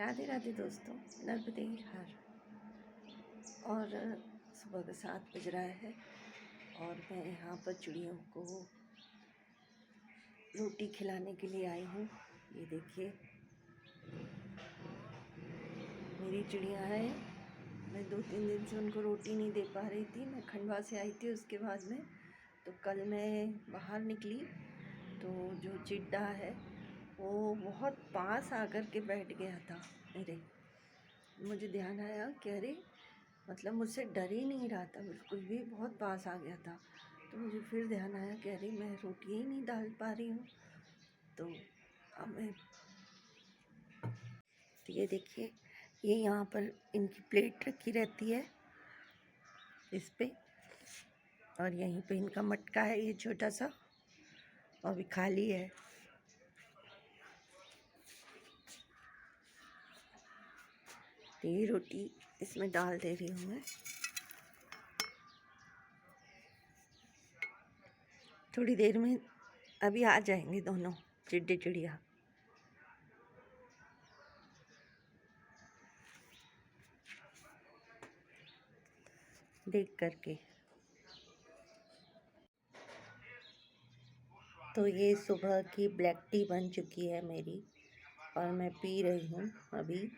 राधे राधे दोस्तों, नर्मदे हर। और सुबह का 7 बज रहा है और मैं यहाँ पर चिड़ियों को रोटी खिलाने के लिए आई हूँ। ये देखिए मेरी चिड़िया है। मैं 2-3 दिन से उनको रोटी नहीं दे पा रही थी। मैं खंडवा से आई थी उसके बाद में, तो कल मैं बाहर निकली तो जो चिड्डा है वो बहुत पास आकर के बैठ गया था मेरे। मुझे ध्यान आया कि अरे मतलब मुझसे डर ही नहीं रहा था बिल्कुल भी, बहुत पास आ गया था। तो मुझे फिर ध्यान आया कि अरे मैं रोटी ही नहीं डाल पा रही हूँ। तो अब मैं तो ये देखिए, ये यहाँ पर इनकी प्लेट रखी रहती है इस पे, और यहीं पे इनका मटका है ये छोटा सा, और भी खाली है। तो ये रोटी इसमें डाल दे रही हूँ मैं। थोड़ी देर में अभी आ जाएंगे दोनों चिड्डे चिड़िया। देख करके तो ये सुबह की ब्लैक टी बन चुकी है मेरी और मैं पी रही हूँ अभी।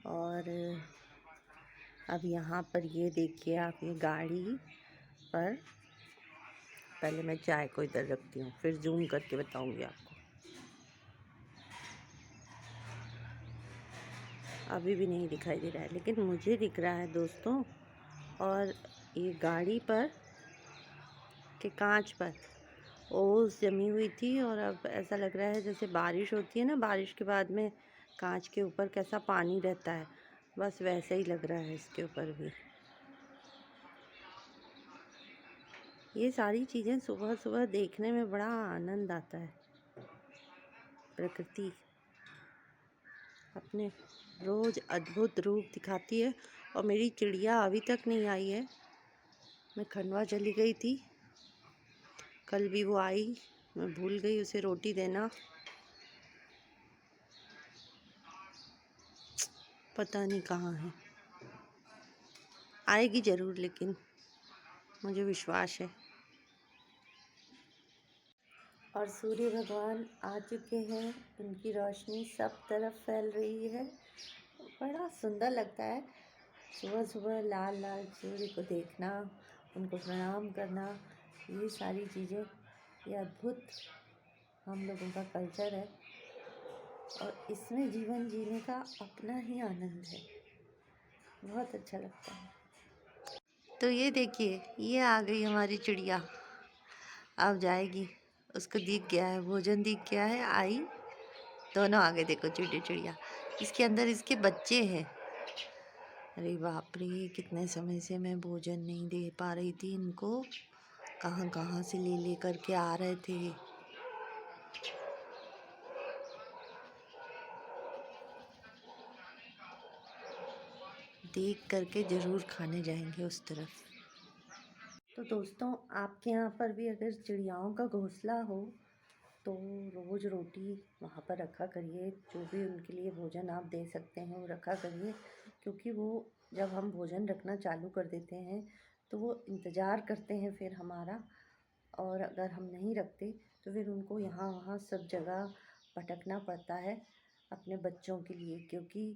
और अब यहाँ पर ये देखिए आप, ये गाड़ी पर, पहले मैं चाय को इधर रखती हूँ फिर जूम करके बताऊँगी आपको। अभी भी नहीं दिखाई दे रहा है लेकिन मुझे दिख रहा है दोस्तों। और ये गाड़ी पर के कांच पर ओस जमी हुई थी, और अब ऐसा लग रहा है जैसे बारिश होती है ना, बारिश के बाद में कांच के ऊपर कैसा पानी रहता है, बस वैसे ही लग रहा है इसके ऊपर भी। ये सारी चीज़ें सुबह सुबह देखने में बड़ा आनंद आता है। प्रकृति अपने रोज़ अद्भुत रूप दिखाती है। और मेरी चिड़िया अभी तक नहीं आई है। मैं खंडवा चली गई थी, कल भी वो आई, मैं भूल गई उसे रोटी देना। पता नहीं कहाँ है, आएगी ज़रूर, लेकिन मुझे विश्वास है। और सूर्य भगवान आ चुके हैं, उनकी रोशनी सब तरफ फैल रही है। बड़ा सुंदर लगता है सुबह सुबह लाल लाल सूर्य को देखना, उनको प्रणाम करना। ये सारी चीज़ें, ये अद्भुत हम लोगों का कल्चर है और इसमें जीवन जीने का अपना ही आनंद है। बहुत अच्छा लगता है। तो ये देखिए, ये आ गई हमारी चिड़िया, अब जाएगी। उसको दिख गया है, भोजन दिख गया है, आई। दोनों आ गए, देखो चिड़ी चिड़िया। इसके अंदर इसके बच्चे हैं। अरे बाप रे, कितने समय से मैं भोजन नहीं दे पा रही थी इनको। कहाँ कहाँ से ले ले करके आ रहे थे। देख करके ज़रूर खाने जाएंगे उस तरफ। तो दोस्तों, आपके यहाँ पर भी अगर चिड़ियाओं का घोंसला हो तो रोज़ रोटी वहाँ पर रखा करिए। जो भी उनके लिए भोजन आप दे सकते हैं वो रखा करिए, क्योंकि वो जब हम भोजन रखना चालू कर देते हैं तो वो इंतज़ार करते हैं फिर हमारा। और अगर हम नहीं रखते तो फिर उनको यहाँ वहाँ सब जगह भटकना पड़ता है अपने बच्चों के लिए, क्योंकि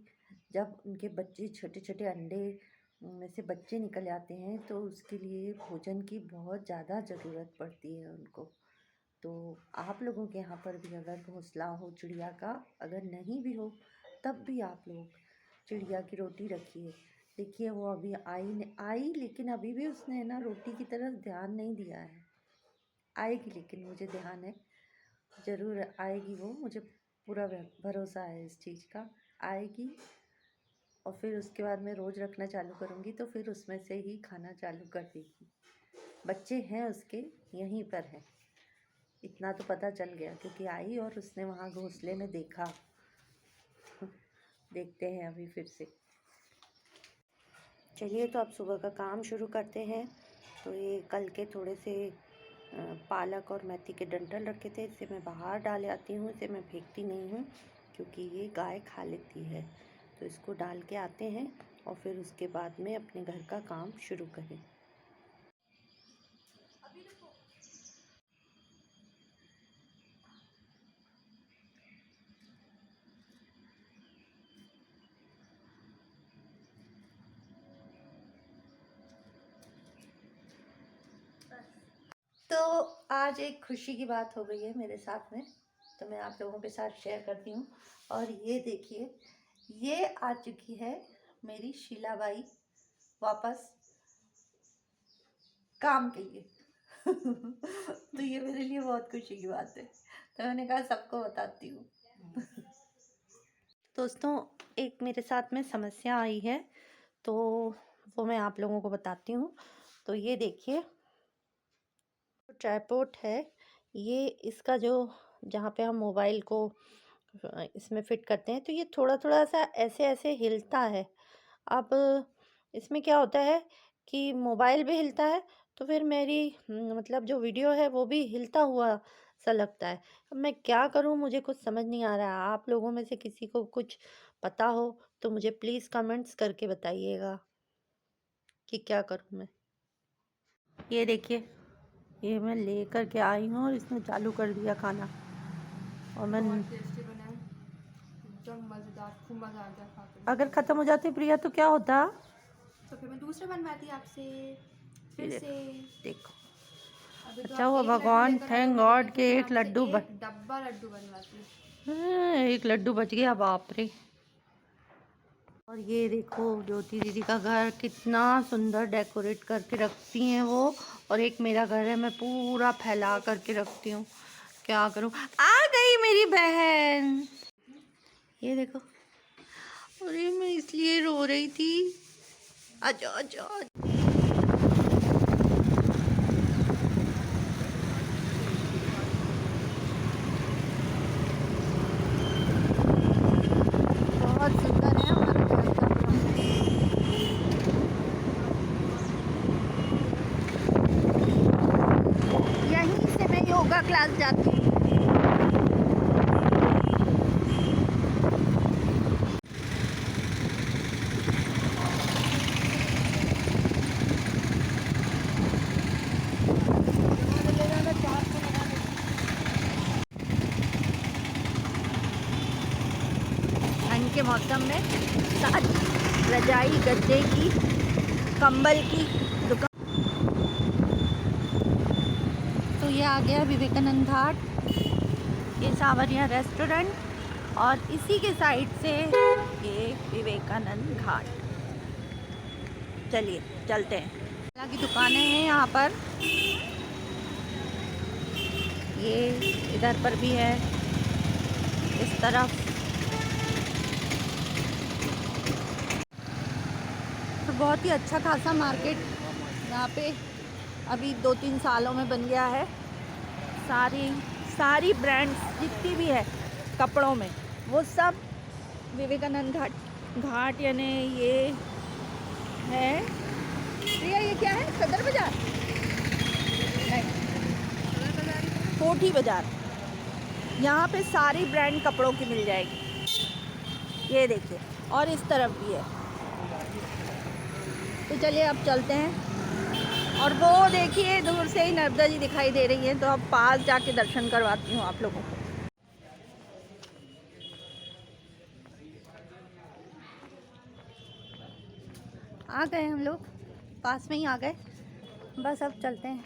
जब उनके बच्चे छोटे छोटे अंडे में से बच्चे निकल आते हैं तो उसके लिए भोजन की बहुत ज़्यादा ज़रूरत पड़ती है उनको। तो आप लोगों के यहाँ पर भी अगर घोंसला हो चिड़िया का, अगर नहीं भी हो तब भी आप लोग चिड़िया की रोटी रखिए। देखिए वो अभी आई, लेकिन अभी भी उसने ना रोटी की तरफ ध्यान नहीं दिया है। आएगी, लेकिन मुझे ध्यान है ज़रूर आएगी वो, मुझे पूरा भरोसा है इस चीज़ का। आएगी और फिर उसके बाद मैं रोज़ रखना चालू करूँगी तो फिर उसमें से ही खाना चालू कर देगी। बच्चे हैं उसके, यहीं पर हैं, इतना तो पता चल गया क्योंकि आई और उसने वहाँ घोंसले में देखा। देखते हैं अभी फिर से। चलिए, तो अब सुबह का काम शुरू करते हैं। तो ये कल के थोड़े से पालक और मेथी के डंठल रखे थे, इसे मैं बाहर डाल आती हूँ। इसे मैं फेंकती नहीं हूँ क्योंकि ये गाय खा लेती है। तो इसको डाल के आते हैं और फिर उसके बाद में अपने घर का काम शुरू करें। तो आज एक खुशी की बात हो गई है मेरे साथ में, तो मैं आप लोगों के साथ शेयर करती हूँ। और ये देखिए, ये आ चुकी है मेरी शीलाबाई वापस काम के लिए। तो ये मेरे लिए बहुत खुशी की बात है, तो मैंने कहा सबको बताती हूँ। दोस्तों, एक मेरे साथ में समस्या आई है, तो वो मैं आप लोगों को बताती हूँ। तो ये देखिए, ट्राइपॉड है ये, इसका जो जहाँ पे हम मोबाइल को इसमें फिट करते हैं, तो ये थोड़ा थोड़ा सा ऐसे ऐसे हिलता है। अब इसमें क्या होता है कि मोबाइल भी हिलता है, तो फिर मेरी मतलब जो वीडियो है वो भी हिलता हुआ सा लगता है। अब मैं क्या करूँ, मुझे कुछ समझ नहीं आ रहा है। आप लोगों में से किसी को कुछ पता हो तो मुझे प्लीज़ कमेंट्स करके बताइएगा कि क्या करूँ मैं। ये देखिए, ये मैं लेकर के आई हूँ और इसने चालू कर दिया खाना। और मैं टेस्टी बना है, एकदम मज़ेदार, खूब मज़ा आ गया खाकर। अगर ख़त्म हो जाती प्रिया तो क्या होता? तो फिर मैं दूसरा बनवाती आपसे फिर ये से। देखो, अभी तो अच्छा आप हुआ एक लड्डू भगवान, लेकर आए हो थैंक मेरे लिए, गॉड फिर के मैं एक आपसे लड्डू एक डब्बा लड्डू बनवाती। एक लड्डू बच गया, बाप रे। और ये देखो, ज्योति दीदी का घर कितना सुंदर डेकोरेट करके रखती हैं वो, और एक मेरा घर है, मैं पूरा फैला करके रखती हूँ। क्या करूँ, आ गई मेरी बहन। ये देखो, अरे मैं इसलिए रो रही थी। आजा आजा। बहुत सुंदर है हमारा घर का ग्राउंड। यहीं से मैं योगा क्लास जाती हूँ। ठंड के मौसम में सारी रजाई, गद्दे की, कंबल की दुकान। तो ये आ गया विवेकानंद घाट, ये सावरिया रेस्टोरेंट, और इसी के साइड से ये विवेकानंद घाट। चलिए चलते हैं। हालांकि दुकानें हैं यहाँ पर, ये इधर पर भी है, इस तरफ। तो बहुत ही अच्छा खासा मार्केट यहाँ पे अभी 2-3 सालों में बन गया है। सारी ब्रांड्स जितनी भी है कपड़ों में, वो सब विवेकानंद घाट यानी ये है। प्रिया, ये क्या है? सदर बाज़ार नहीं, कोठी बाज़ार। यहाँ पे सारी ब्रांड कपड़ों की मिल जाएगी। ये देखिए, और इस तरफ भी है। तो चलिए अब चलते हैं। और वो देखिए, दूर से ही नर्मदा जी दिखाई दे रही हैं, तो अब पास जाके दर्शन करवाती हूँ आप लोगों को। आ गए हम लोग, पास में ही आ गए, बस अब चलते हैं।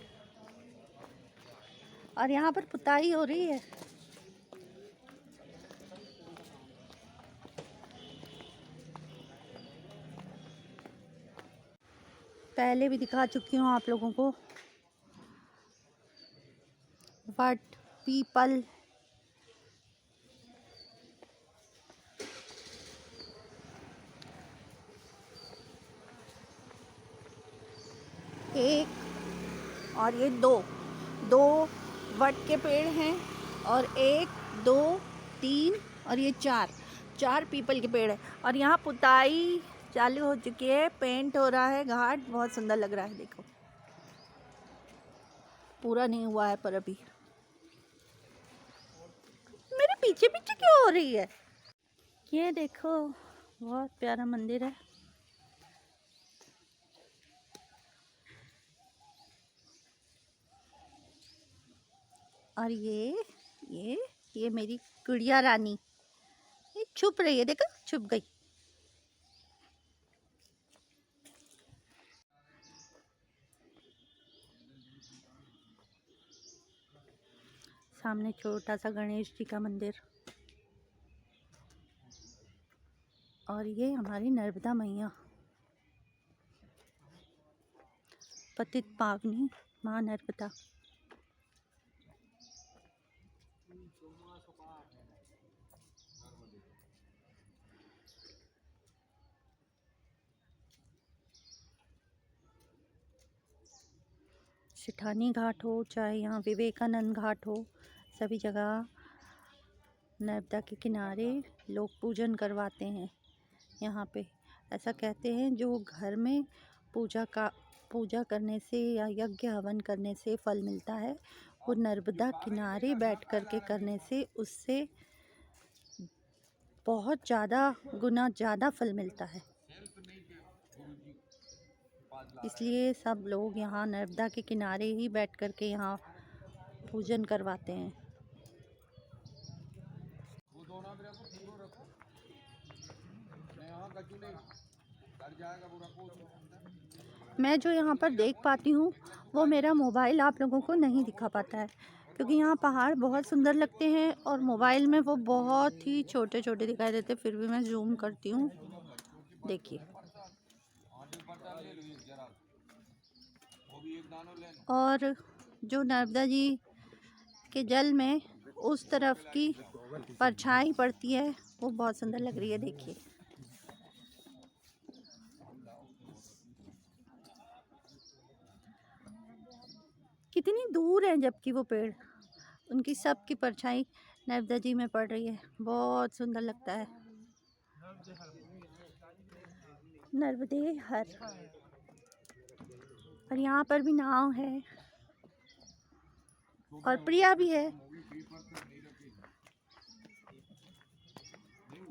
और यहाँ पर पुताई हो रही है। पहले भी दिखा चुकी हूँ आप लोगों को, बट पीपल एक और ये दो वट के पेड़ हैं, और 1 2 3 और ये 4 पीपल के पेड़ हैं। और यहाँ पुताई चालू हो चुकी है, पेंट हो रहा है। घाट बहुत सुंदर लग रहा है, देखो। पूरा नहीं हुआ है पर अभी। मेरे पीछे पीछे क्यों हो रही है? ये देखो बहुत प्यारा मंदिर है। और ये मेरी गुड़िया रानी, ये छुप रही है, देखो छुप गई। सामने छोटा सा गणेश जी का मंदिर। और ये हमारी नर्मदा मैया, पतित पावनी माँ नर्मदा। सेठानी घाट हो चाहे यहाँ विवेकानंद घाट हो, सभी जगह नर्मदा के किनारे लोग पूजन करवाते हैं। यहाँ पे ऐसा कहते हैं जो घर में पूजा करने से या यज्ञ हवन करने से फल मिलता है, वो नर्मदा किनारे बैठ कर के करने से उससे बहुत गुना ज़्यादा फल मिलता है। इसलिए सब लोग यहाँ नर्मदा के किनारे ही बैठ कर के यहाँ पूजन करवाते हैं। मैं जो यहाँ पर देख पाती हूँ वो मेरा मोबाइल आप लोगों को नहीं दिखा पाता है, क्योंकि यहाँ पहाड़ बहुत सुंदर लगते हैं और मोबाइल में वो बहुत ही छोटे छोटे दिखाई देते। फिर भी मैं जूम करती हूँ, देखिए। और जो नर्मदा जी के जल में उस तरफ की परछाई पड़ती है वो बहुत सुंदर लग रही है, देखिए। कितनी दूर है जबकि वो पेड़, उनकी सबकी परछाई नर्मदा जी में पड़ रही है, बहुत सुंदर लगता है। नर्मदे हर। और यहाँ पर भी नाव है और प्रिया भी है।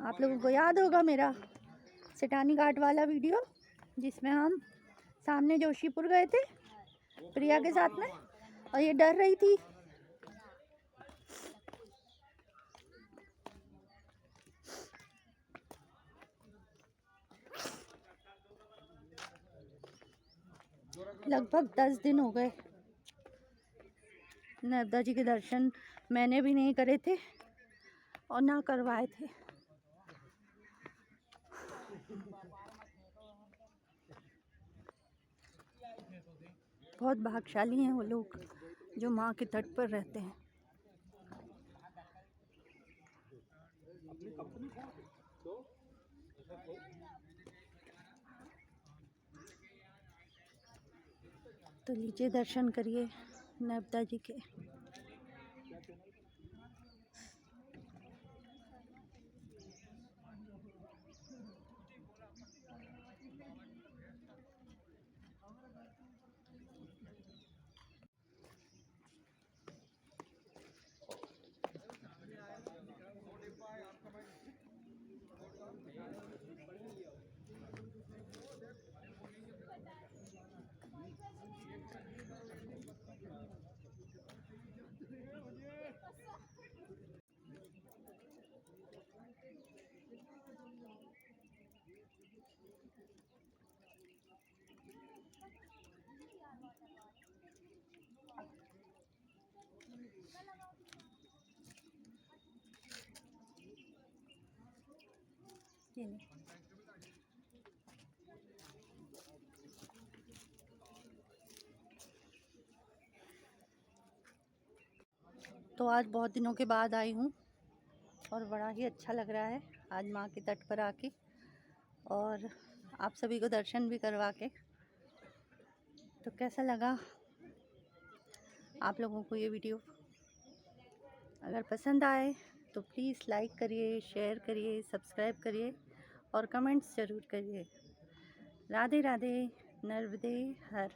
आप लोगों को याद होगा मेरा सेठानी घाट वाला वीडियो, जिसमें हम सामने जोशीपुर गए थे प्रिया के साथ में, और ये डर रही थी। लगभग 10 दिन हो गए नर्मदा जी के दर्शन मैंने भी नहीं करे थे और ना करवाए थे। बहुत भाग्यशाली हैं वो लोग जो माँ के तट पर रहते हैं। तो लीजिए दर्शन करिए नर्मदा जी के। तो आज बहुत दिनों के बाद आई हूँ और बड़ा ही अच्छा लग रहा है आज माँ के तट पर आके, और आप सभी को दर्शन भी करवा के। तो कैसा लगा आप लोगों को ये वीडियो? अगर पसंद आए तो प्लीज़ लाइक करिए, शेयर करिए, सब्सक्राइब करिए और कमेंट्स ज़रूर करिए। राधे राधे, नर्मदे हर।